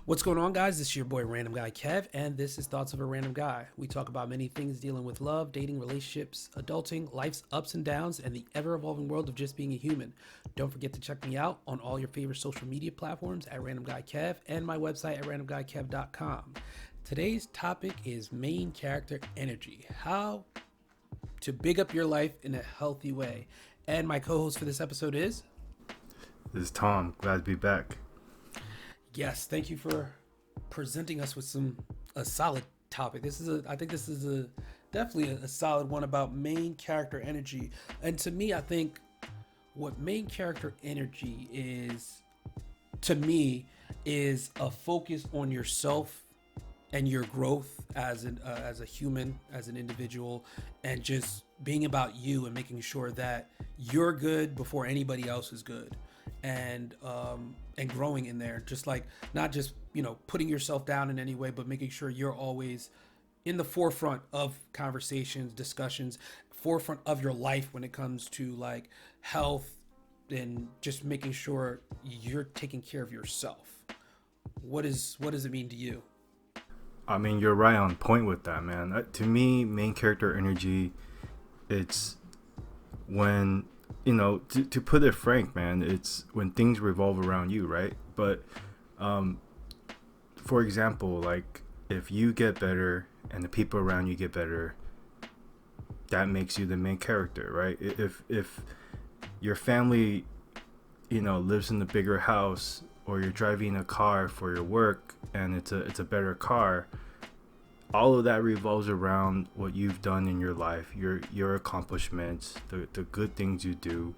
What's going on, guys? This is your boy Random Guy Kev, and this is Thoughts of a Random Guy. We talk about many things dealing with love, dating, relationships, adulting, life's ups and downs, and the ever evolving world of just being a human. Don't forget to check me out on all your favorite social media platforms at Random Guy Kev and my website at randomguykev.com. Today's topic is main character energy, how to big up your life in a healthy way. And my co host for this episode is. This is Tom. Glad to be back. Yes, thank you for presenting us with a solid topic. I think this is definitely a solid one about main character energy. And to me, I think what main character energy is, to me, is a focus on yourself and your growth as a human, as an individual, and just being about you and making sure that you're good before anybody else is good. And growing in there, just like not just putting yourself down in any way, but making sure you're always in the forefront of conversations, discussions, forefront of your life when it comes to like health and just making sure you're taking care of yourself. What does it mean to you? I mean, you're right on point with that, man. To me, main character energy, it's when to put it frank, man, it's when things revolve around you, right? But for example, like if you get better and the people around you get better, that makes you the main character, right? If your family lives in a bigger house, or you're driving a car for your work and it's a better car, all of that revolves around what you've done in your life, your accomplishments, the good things you do.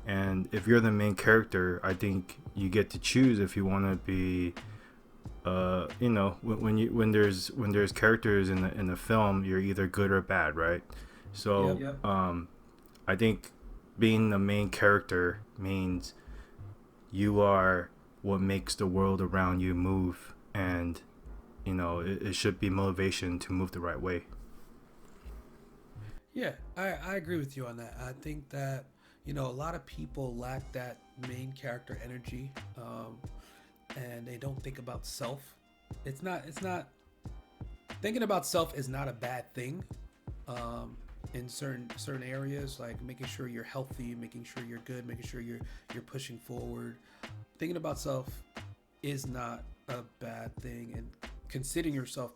And if you're the main character, I think you get to choose if you want to be when there's characters in the film, you're either good or bad, right? So Yep. I think being the main character means you are what makes the world around you move, and it should be motivation to move the right way. Yeah, I agree with you on that. I think that a lot of people lack that main character energy, and they don't think about self. It's not thinking about self is not a bad thing. In certain areas, like making sure you're healthy, making sure you're good, making sure you're pushing forward. Thinking about self is not a bad thing, and considering yourself,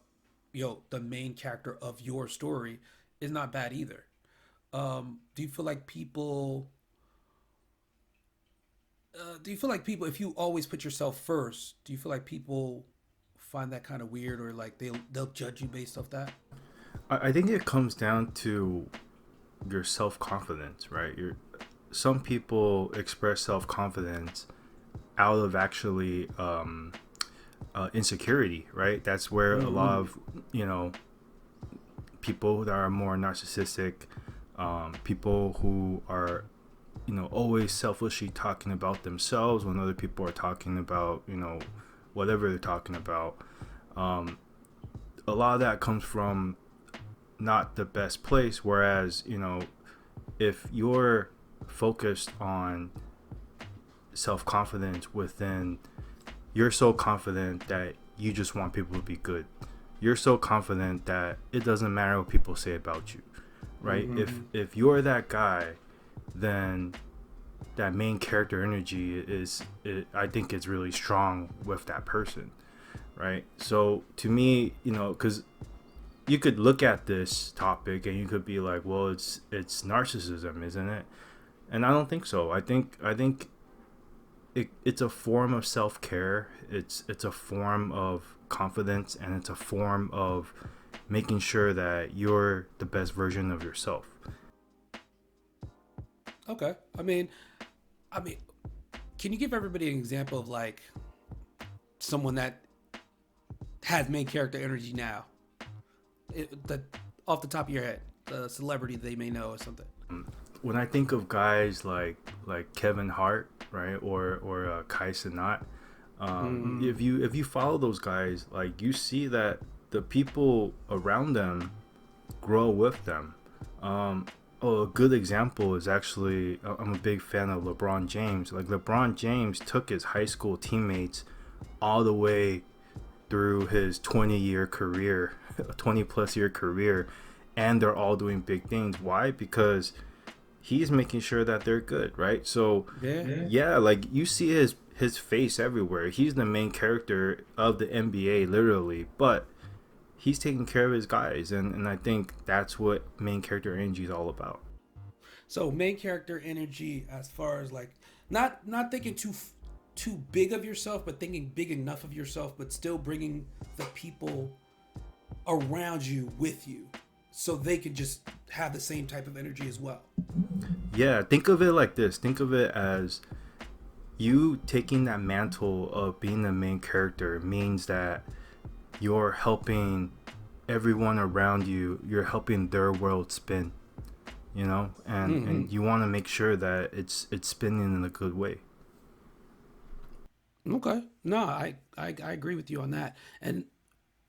the main character of your story is not bad either. Do you feel like people? Do you feel like people, if you always put yourself first, do you feel like people find that kind of weird, or like they'll judge you based off that? I think it comes down to your self-confidence, right? Some people express self-confidence out of actually insecurity, right? That's where a lot of people that are more narcissistic, people who are always selfishly talking about themselves when other people are talking about whatever they're talking about. A lot of that comes from not the best place, whereas if you're focused on self-confidence within, you're so confident that you just want people to be good, you're so confident that it doesn't matter what people say about you, right? If you're that guy, then that main character energy I think it's really strong with that person, right? So to me, because you could look at this topic and you could be like, well, it's narcissism, isn't it? And I don't think so. I think it's a form of self-care. It's a form of confidence, and it's a form of making sure that you're the best version of yourself. Okay. I mean, can you give everybody an example of like someone that has main character energy now? That off the top of your head, a celebrity they may know or something. When I think of guys like Kevin Hart, right, or Kai Cenat, if you follow those guys, like you see that the people around them grow with them. A good example is actually, I'm a big fan of LeBron James. Like LeBron James took his high school teammates all the way through his 20-year career, 20 plus year career, and they're all doing big things. Why? Because he's making sure that they're good, right? So yeah, like you see his face everywhere. He's the main character of the NBA, literally, but he's taking care of his guys, and I think that's what main character energy is all about. So main character energy, as far as like not thinking too big of yourself, but thinking big enough of yourself, but still bringing the people around you with you, so they can just have the same type of energy as well. Yeah, think of it like this. Think of it as you taking that mantle of being the main character means that you're helping everyone around you. You're helping their world spin, you know, and you want to make sure that it's spinning in a good way. Okay, no, I agree with you on that. And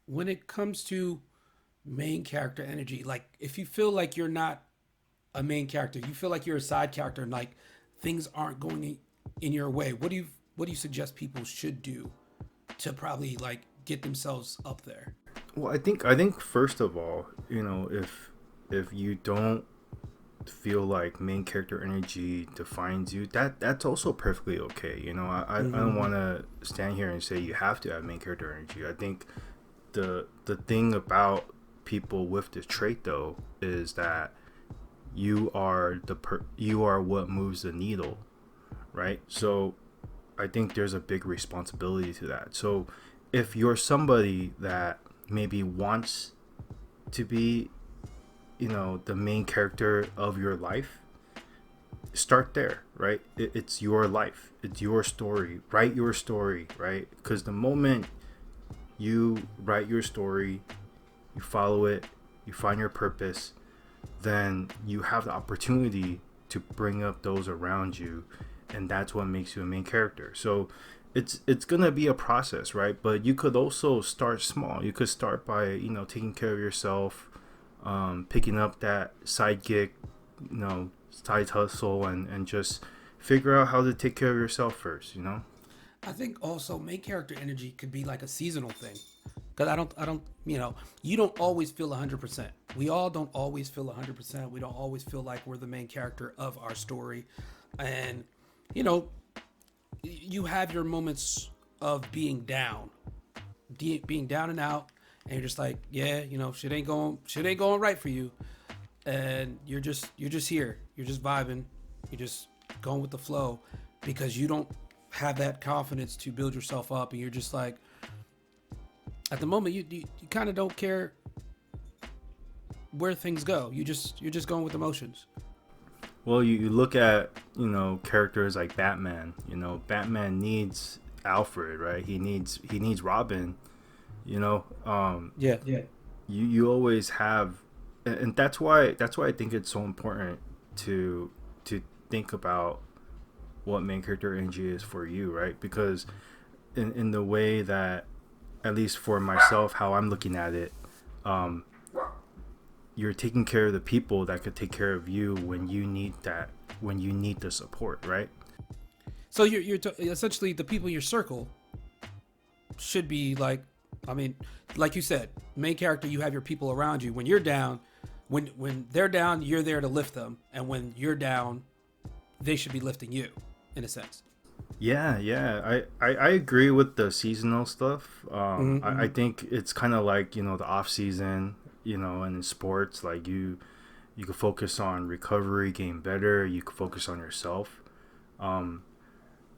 when it comes to main character energy, like if you feel like you're not a main character, you feel like you're a side character, and like things aren't going in your way, what do you suggest people should do to probably like get themselves up there? Well, I think first of all, you know, if you don't feel like main character energy defines you, that's also perfectly okay. You know, I don't want to stand here and say you have to have main character energy. I think the thing about people with this trait though is that you are what moves the needle, right? So I think there's a big responsibility to that. So if you're somebody that maybe wants to be, you know, the main character of your life, start there, right? It's your life, it's your story. Write your story, right? Because the moment you write your story, you follow it, you find your purpose, then you have the opportunity to bring up those around you, and that's what makes you a main character. So it's gonna be a process, right? But you could also start small. You could start by, you know, taking care of yourself, picking up that side gig, you know, side hustle, and just figure out how to take care of yourself first, you know. I think also main character energy could be like a seasonal thing. Because you know, you don't always feel 100%. We all don't always feel 100%. We don't always feel like we're the main character of our story. And, you know, you have your moments of being down, being down and out. And you're just like, yeah, you know, shit ain't going right for you. And you're just here. You're just vibing. You're just going with the flow because you don't have that confidence to build yourself up. And you're just like, at the moment, you kind of don't care where things go. You're just going with emotions. Well, you look at, you know, characters like Batman. You know, Batman needs Alfred, right? He needs Robin. You know, Yeah. you always have, and that's why I think it's so important to think about what main character energy is for you, right? Because in the way that, at least for myself, how I'm looking at it, you're taking care of the people that could take care of you when you need the support, right? So essentially the people in your circle should be like, I mean, like you said, main character. You have your people around you. When you're down, when they're down, you're there to lift them, and when you're down, they should be lifting you, in a sense. Yeah. I agree with the seasonal stuff. I think it's kind of like, you know, the off season, you know, and in sports, like you can focus on recovery, getting better. You can focus on yourself. But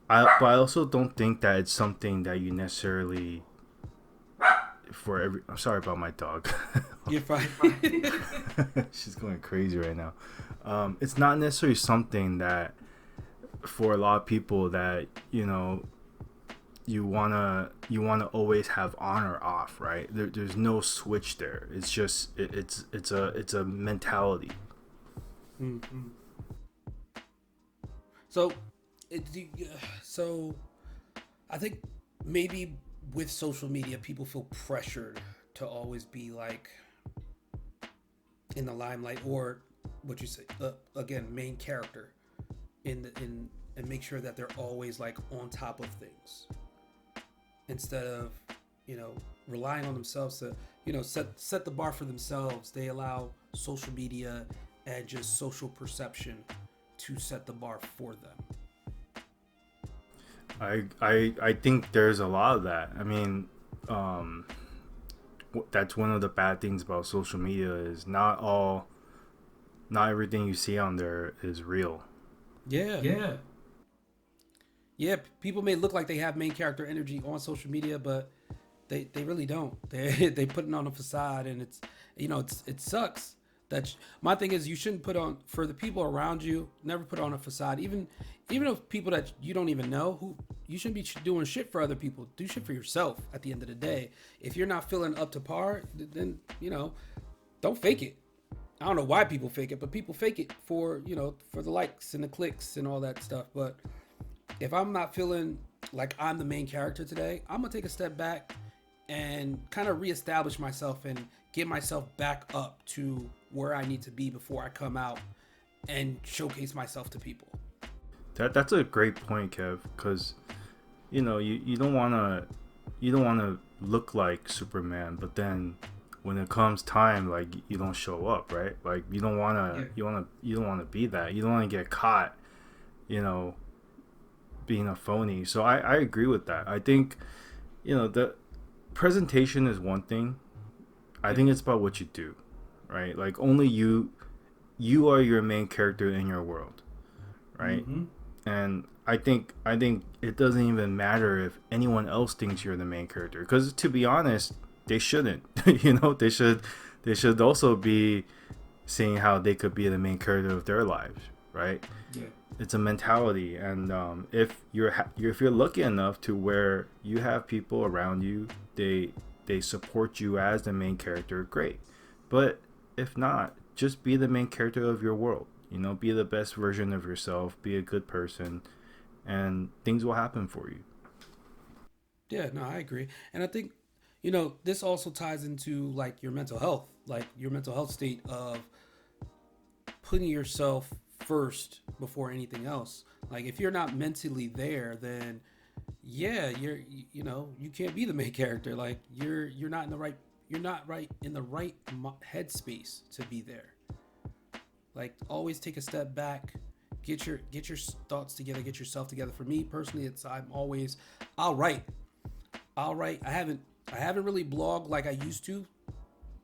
I also don't think that it's something that you necessarily for every. I'm sorry about my dog. You're fine. She's going crazy right now. It's not necessarily something that for a lot of people that, you know, you wanna always have on or off, right? There's no switch there. It's just it's a mentality. Mm-hmm. So, so I think maybe with social media, people feel pressured to always be like in the limelight, or what you say again, main character and make sure that they're always like on top of things instead of you know, relying on themselves to, you know, set the bar for themselves. They allow social media and just social perception to set the bar for them. I think there's a lot of that. I mean, that's one of the bad things about social media is not everything you see on there is real. Yeah. Yeah, people may look like they have main character energy on social media, but they really don't. They putting on a facade, and it's, you know, it sucks. My thing is, you shouldn't put on, for the people around you. Never put on a facade. Even if people that you don't even know, who you shouldn't be doing shit for other people. Do shit for yourself. At the end of the day, if you're not feeling up to par, then, you know, don't fake it. I don't know why people fake it, but people fake it for, you know, for the likes and the clicks and all that stuff. But if I'm not feeling like I'm the main character today, I'm gonna take a step back and kind of reestablish myself and get myself back up to where I need to be before I come out and showcase myself to people. That's a great point, Kev, because you know you don't wanna look like Superman, but then when it comes time, like you don't show up, right? Like you don't wanna be that. You don't wanna get caught, you know, being a phony. So I agree with that. I think, you know, the presentation is one thing. I think it's about what you do, right? Like only you are your main character in your world, right? Mm-hmm. And I think it doesn't even matter if anyone else thinks you're the main character, because to be honest, they shouldn't. You know, they should also be seeing how they could be the main character of their lives, right? Yeah. It's a mentality, and if you're lucky enough to where you have people around you, they support you as the main character, great. But if not, just be the main character of your world. You know, be the best version of yourself, be a good person, and things will happen for you. Yeah, no, I agree. And I think, you know, this also ties into like your mental health state of putting yourself first before anything else. Like if you're not mentally there, then yeah, you know, you can't be the main character. Like you're not in the right headspace to be there. Like always take a step back, get your thoughts together, get yourself together. For me personally, it's I'll write. I haven't really blogged like I used to,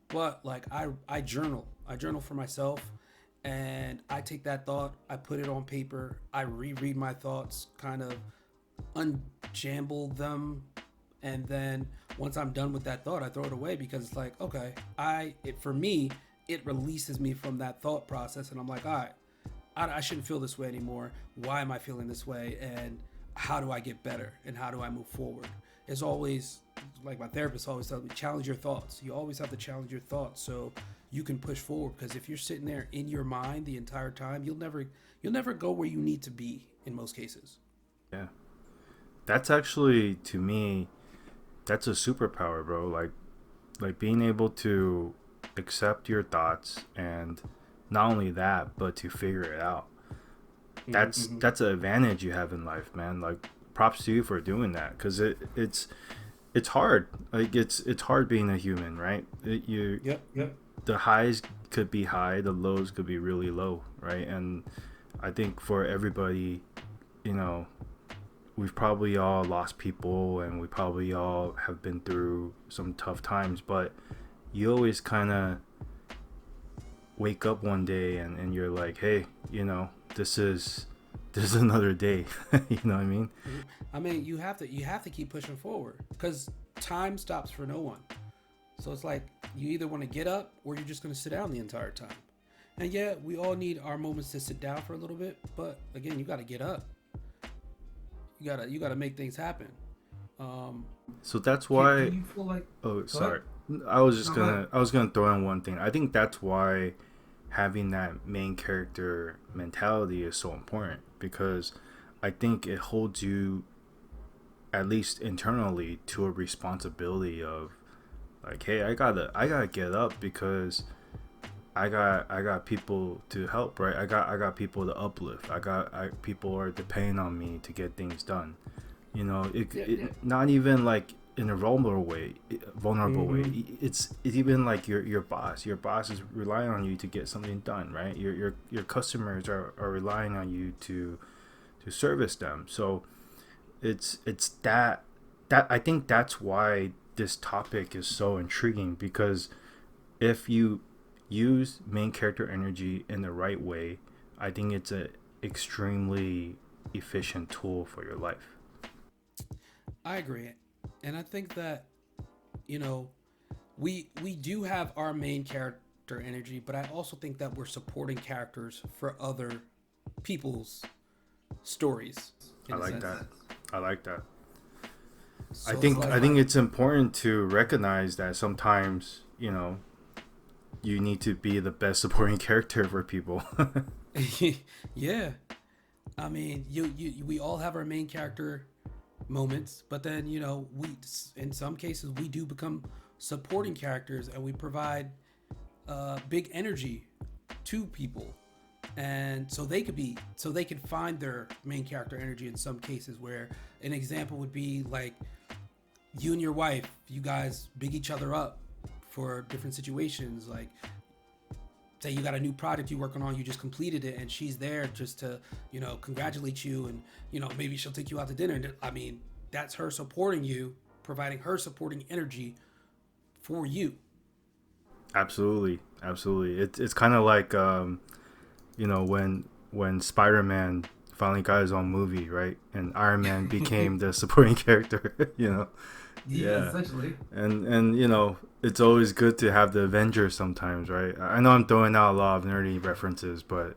but like I journal. I journal for myself, and I take that thought, I put it on paper, I reread my thoughts, kind of unjamble them, and then once I'm done with that thought, I throw it away, because it's like, okay, for me, it releases me from that thought process, and I'm like, all right, I shouldn't feel this way anymore. Why am I feeling this way? And how do I get better? And how do I move forward? It's always, like my therapist always tells me, challenge your thoughts. You always have to challenge your thoughts so you can push forward. Because if you're sitting there in your mind the entire time, you'll never go where you need to be in most cases. Yeah. That's actually, to me, that's a superpower, bro. Like being able to accept your thoughts, and not only that, but to figure it out. That's an advantage you have in life, man. Like props to you for doing that, because it's hard. Like it's hard being a human, right? Yep. The highs could be high, the lows could be really low, right? And I think for everybody, you know, we've probably all lost people, and we probably all have been through some tough times, but you always kind of wake up one day and you're like, hey, you know, this is another day. You know what I mean? I mean, you have to keep pushing forward, because time stops for no one. So it's like you either want to get up or you're just going to sit down the entire time. And yeah, we all need our moments to sit down for a little bit, but again, you got to get up. You gotta make things happen. So that's why. Do you feel like? Oh, sorry. I was gonna throw in one thing. I think that's why having that main character mentality is so important, because I think it holds you, at least internally, to a responsibility of like, hey, I gotta get up, because I got people to help, right? I got people to uplift. People are depending on me to get things done. You know, not even like in a vulnerable way. Mm-hmm. It's even like your boss. Your boss is relying on you to get something done, right? Your customers are relying on you to service them. So it's that I think that's why this topic is so intriguing, because if you use main character energy in the right way, I think it's a extremely efficient tool for your life. I agree, and I think that you know we do have our main character energy, but I also think that we're supporting characters for other people's stories I in a like sense. that. I like that. So it's I like think it's important to recognize that sometimes, you need to be the best supporting character for people. yeah. I mean, we all have our main character moments, but then we in some cases we do become supporting characters, and we provide big energy to people, and so they can find their main character energy in some cases. Where an example would be like you and your wife, you guys big each other up for different situations. Like say you got a new product you're working on, you just completed it, and she's there just to congratulate you, and maybe she'll take you out to dinner. And I mean, that's her supporting you, providing her supporting energy for you. Absolutely, absolutely. It's kind of like when Spider-Man finally got his own movie, right? And Iron Man became the supporting character. Yeah, Yeah. essentially. And it's always good to have the Avengers sometimes, right? I know I'm throwing out a lot of nerdy references, but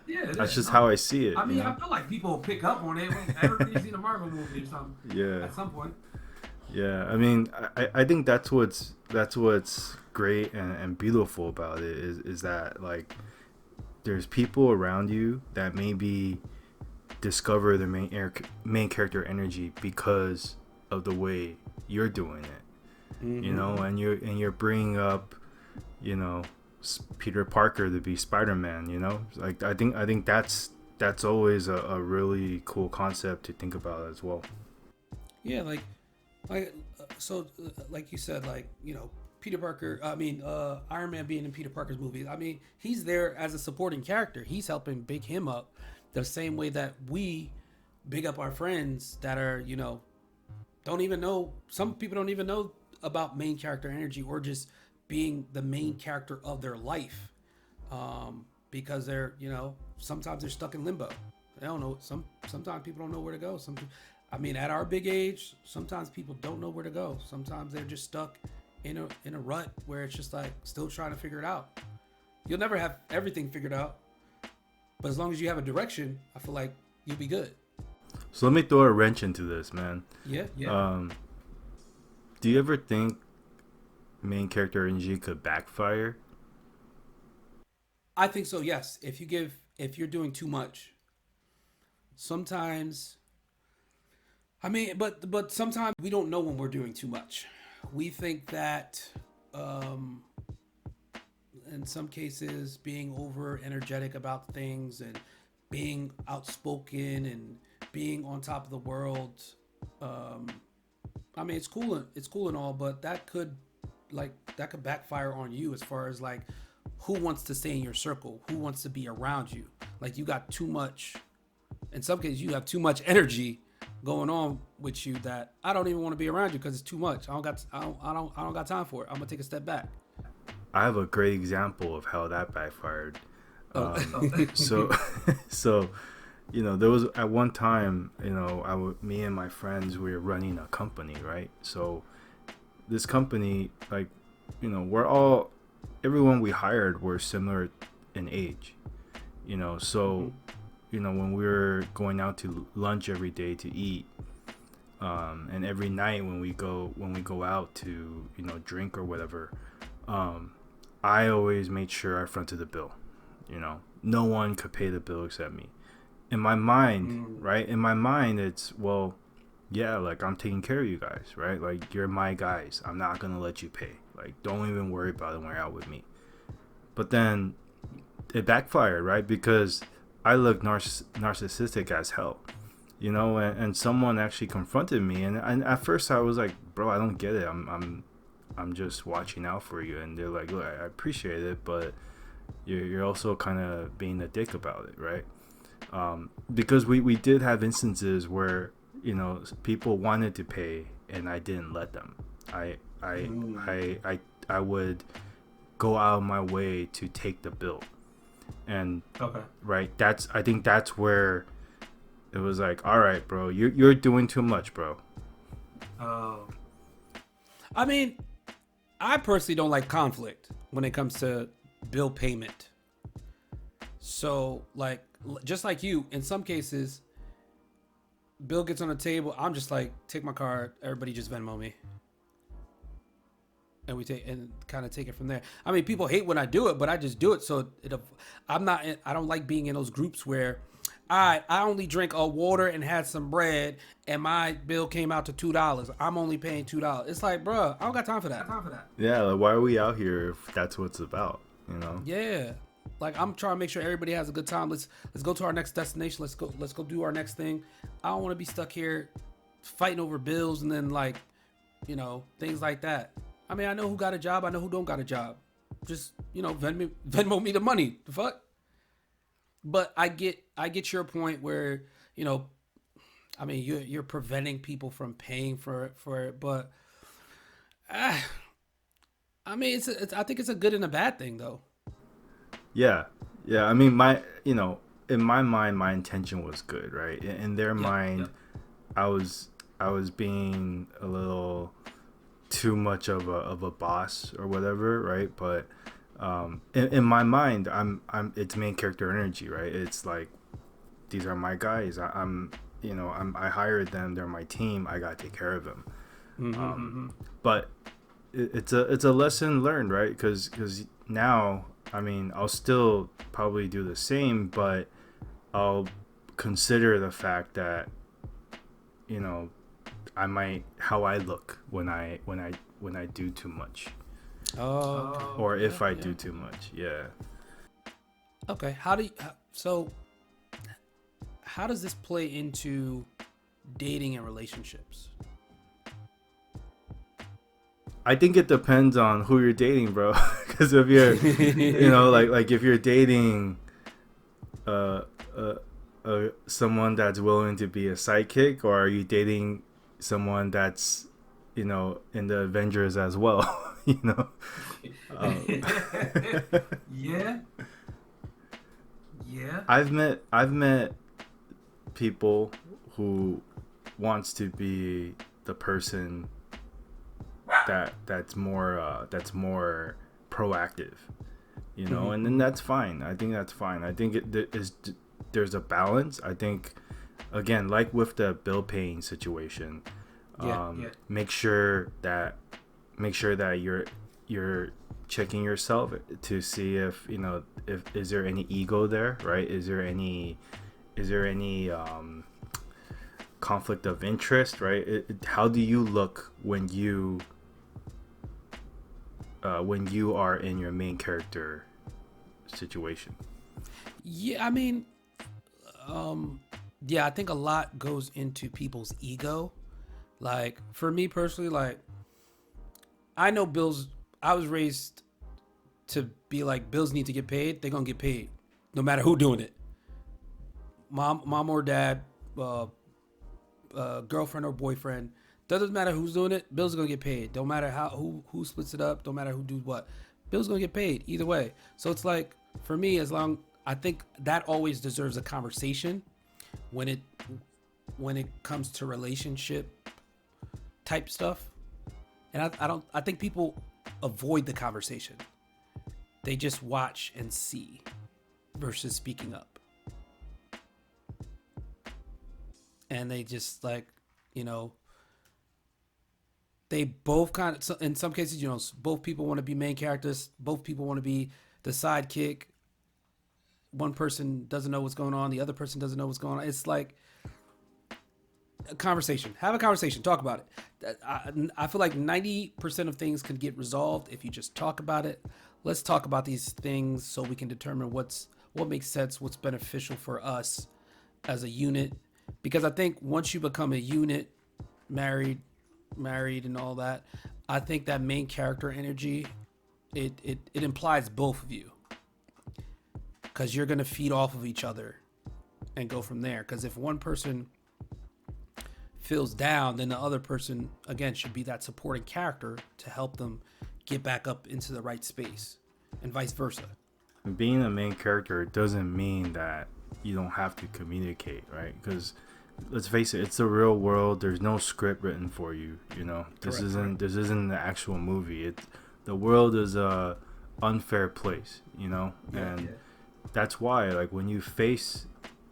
Yeah, it that's is. just how I see it, I mean, I feel like people will pick up on it. Everybody's seen a Marvel movie or something Yeah. at some point. Yeah, I mean, I think that's what's great and beautiful about it is that, like, there's people around you that maybe discover their main character energy because of the way you're doing it, Mm-hmm. and you're bringing up, you know, Peter Parker to be Spider-Man, like I think that's always a really cool concept to think about as well. Yeah, like so like you said, like Peter Parker, I mean Iron Man being in Peter Parker's movie, I mean he's there as a supporting character, he's helping big him up the same way that we big up our friends that are don't even know, some people don't even know about main character energy, or just being the main character of their life, because they're sometimes they're stuck in limbo. They don't know. Sometimes people don't know where to go. I mean, at our big age, sometimes people don't know where to go. Sometimes they're just stuck in a rut where it's just like still trying to figure it out. You'll never have everything figured out, but as long as you have a direction, I feel like you'll be good. So let me throw a wrench into this, man. Yeah, yeah. Um, do you ever think main character energy could backfire? I think so. Yes. If you're doing too much, sometimes I mean, but sometimes we don't know when we're doing too much. We think that, um, in some cases, being over energetic about things and being outspoken and being on top of the world. Um, I mean, it's cool and all, but that could backfire on you as far as like who wants to stay in your circle, who wants to be around you. Like you got too much. In some cases, you have too much energy going on with you that I don't even want to be around you because it's too much. I don't got time for it. I'm gonna take a step back. I have a great example of how that backfired. Oh, So, so there was at one time, me and my friends, we were running a company, right? So this company, like, everyone we hired were similar in age, so, mhm. when we were going out to lunch every day to eat, and every night when we go out to, drink or whatever, um, I always made sure I fronted the bill. No one could pay the bill except me. In my mind, Mm. right? In my mind, it's, well, yeah, like, I'm taking care of you guys, right? Like, you're my guys. I'm not gonna let you pay. Like, don't even worry about it when you're out with me. But then it backfired, right? Because I look narcissistic as hell. and someone actually confronted me, and at first I was like, bro, I don't get it. I'm just watching out for you. And they're like, look, I appreciate it, but you're also kind of being a dick about it, right? Because we did have instances where people wanted to pay and I didn't let them. I would go out of my way to take the bill, and right, I think that's where it was like, all right, bro, you're doing too much, bro. I mean, I personally don't like conflict when it comes to bill payment. So, like, just like you, in some cases, bill gets on the table, I'm just like, take my card, everybody just Venmo me. And we kind of take it from there. I mean, people hate when I do it, but I just do it. So I don't like being in those groups where I only drink a water and had some bread and my bill came out to $2. I'm only paying $2. It's like, bro, I don't got time for that. Yeah, like, why are we out here if that's what it's about, Yeah. Like, I'm trying to make sure everybody has a good time. Let's go to our next destination. Let's go do our next thing. I don't want to be stuck here fighting over bills and then, like, things like that. I mean, I know who got a job. I know who don't got a job. Just, Venmo me the money. The fuck? But I get your point where, I mean, you're preventing people from paying for it. But, I mean, I think it's a good and a bad thing, though. Yeah. I mean, in my mind, my intention was good, right? In their mind, I was being a little too much of a boss or whatever, right? But in my mind, it's main character energy, right? It's like, these are my guys. I hired them. They're my team. I gotta take care of them. But it's a lesson learned, right? Because now, I mean, I'll still probably do the same, but I'll consider the fact that, I might, how I look when I do too much. Or if I do too much. Yeah. Okay. How does this play into dating and relationships? I think it depends on who you're dating, bro. Because if you're, like if you're dating, someone that's willing to be a sidekick, or are you dating someone that's, in the Avengers as well, Yeah. I've met people who wants to be the person that's more proactive, and then that's fine. I think that's fine. I think there's a balance. I think, again, like with the bill paying situation, make sure that you're checking yourself to see if is there any ego there, right? Is there any conflict of interest, right? How do you look when you are in your main character situation? Yeah, I mean, I think a lot goes into people's ego. Like, for me personally, like, I know bills. I was raised to be like, bills need to get paid. They're gonna get paid, no matter who doing it. Mom or dad, girlfriend or boyfriend. Doesn't matter who's doing it. Bills are gonna get paid. Don't matter who splits it up. Don't matter who do what. Bills gonna get paid either way. So it's like, for me, I think that always deserves a conversation when it comes to relationship type stuff. And I think people avoid the conversation. They just watch and see versus speaking up. And they just, like, they both kind of, in some cases, both people want to be main characters. Both people want to be the sidekick. One person doesn't know what's going on. The other person doesn't know what's going on. It's like a conversation. Have a conversation. Talk about it. I feel like 90% of things can get resolved if you just talk about it. Let's talk about these things so we can determine what makes sense, what's beneficial for us as a unit, Because I think once you become a unit, married, and all that, I think that main character energy, it implies both of you, because you're gonna feed off of each other and go from there. Because if one person feels down, then the other person again should be that supporting character to help them get back up into the right space, and vice versa. Being a main character doesn't mean that you don't have to communicate, right? Because let's face it, it's the real world. There's no script written for you. You know, this isn't the actual movie. The world is a unfair place. You know, and that's why, like, when you face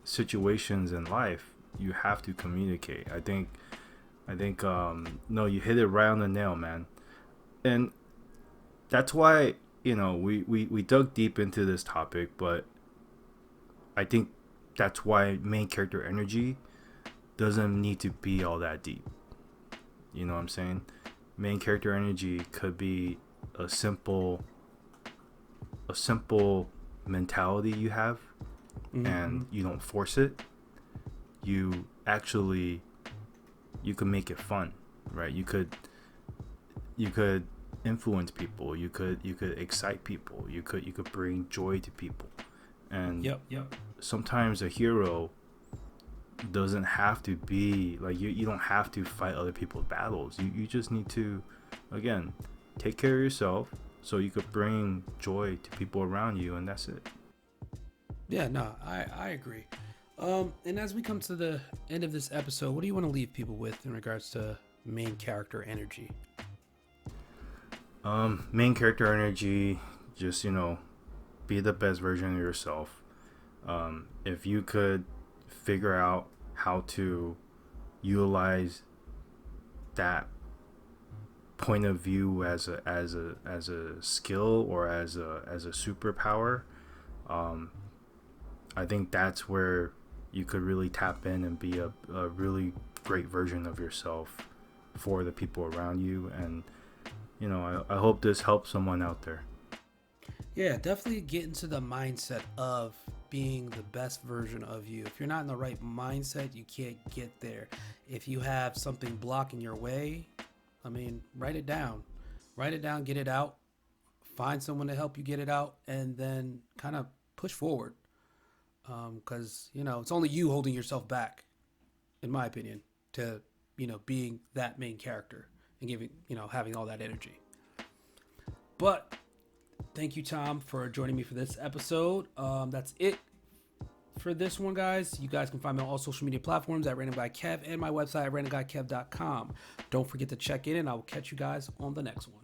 situations in life, you have to communicate. I think no, you hit it right on the nail, man. And that's why, you know, we dug deep into this topic, but I think that's why main character energy doesn't need to be all that deep. You know what I'm saying? Main character energy could be a simple mentality you have, and you don't force it. You can make it fun, right? You could influence people. You could excite people. You could bring joy to people. And sometimes a hero doesn't have to be like you don't have to fight other people's battles. You just need to, again, take care of yourself so you could bring joy to people around you, and that's it. Yeah, no, I agree. And as we come to the end of this episode, what do you want to leave people with in regards to main character energy? Main character energy, just, you know, be the best version of yourself. If you could figure out how to utilize that point of view as a skill or as a superpower, I think that's where you could really tap in and be a really great version of yourself for the people around you. And, you know, I hope this helps someone out there. Yeah, definitely get into the mindset of being the best version of you. If you're not in the right mindset, you can't get there. If you have something blocking your way, I mean, write it down, get it out, find someone to help you get it out, and then kind of push forward. Because, you know, it's only you holding yourself back, in my opinion, to, you know, being that main character and giving, you know, having all that energy. But thank you, Tom, for joining me for this episode. That's it for this one, guys. You guys can find me on all social media platforms at Random Guy Kev and my website at randomguykev.com. Don't forget to check in, and I will catch you guys on the next one.